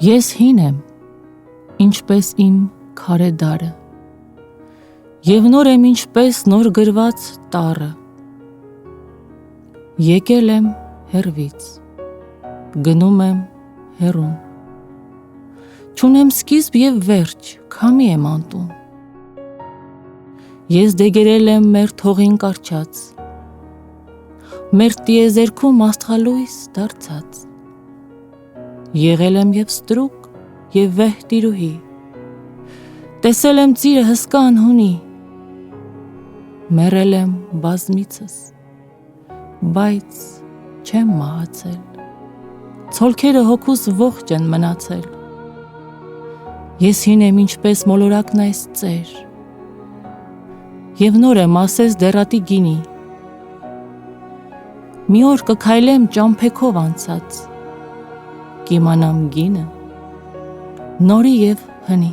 Ես հին եմ, ինչպես իմ քարե դարը, և նոր եմ ինչպես նոր գրված տառը, եկել եմ հեռվից, գնում եմ հեռուն, չունեմ սկիզբ և վերջ, քամի եմ անտուն, ես դեգերել եմ մեր թողին կառչած, մեր տիեզերքում աստղալույս դարձած, եղել եմ և ստրուկ և վեհ տիրուհի, տեսել եմ ծիրը հսկա անհունի, մեռել եմ բազմիցս, բայց չեմ մահացել, ցոլքերը հոգուս ողջ են մնացել, ես հին եմ ինչպես մոլորակն այս ծեր, և նոր եմ ասես դեռատի գինի, մի օր կքայլեմ ճամփեքով անցած, կիմանամ գինը, նորի և հնի։